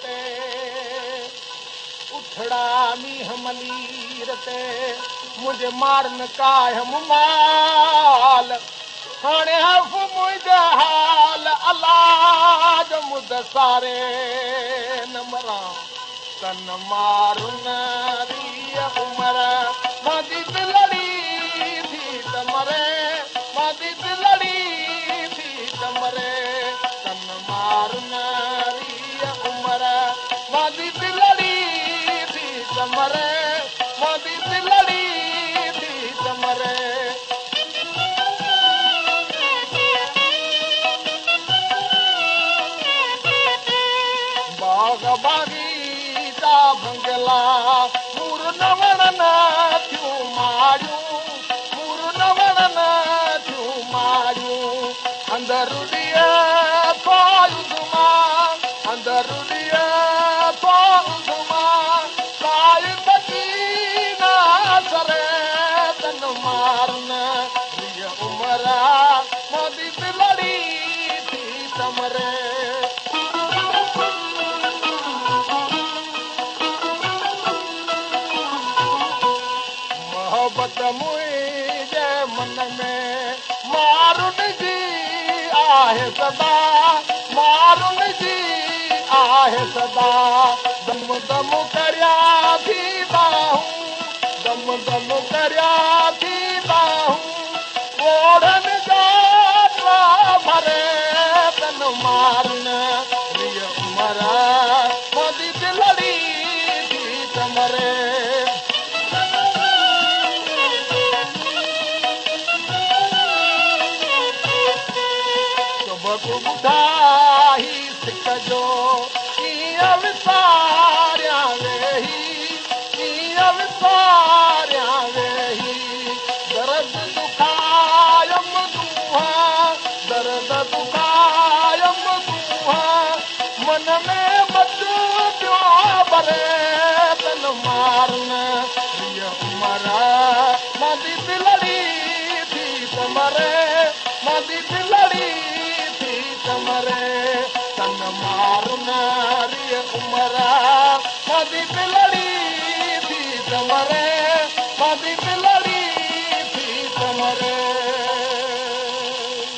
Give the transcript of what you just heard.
ते उठड़ा मींह मलीर ते मुझे मारन कायम माल हाणे हफ़ मुंहिंजा हाल अलाज मुद सारे न मरां तन मारुन रीअ उमर मादी दिलड़ी थी त मरे मादी दिलड़ी थी त मरे तन मारुन रीअ उमर मादी दिलड़ी थी त मरे मादी दिलड़ी थी त मरे बाग बागीचा बंगला मूर न वणन थियूं मारियूं मूर न वणन थियूं मारियूं अंदरि ॾिए पायुमा अंदरि ॾिए पायुमा काई बची न सरे तन मारन हीअ उमिरि मोदी दिलड़ी थी त मरे मोहबत मुंहिंजे मन में मारुन जी आहे सदा मारुन जी आहे सदा दम दम करिया थी बाहूं दम दम करिया थी बाहूं ओढ़न जा भरे तन मारुन हीअ उमिरि मोदी दिलड़ी थी त मरे ॿुधाई सिक जो कीअं विसारियां वेही कीअं विसारियां वेही दर्द दुखायम तूं दर्द दुखायम तूं मन में मचो पियो भरे तन मारन हीअ उमिरि मादी दिलड़ी थी त मरे मादी दिलड़ी मरे तन मारुन रीअ उमिरि मादी दिलड़ी थी त मरे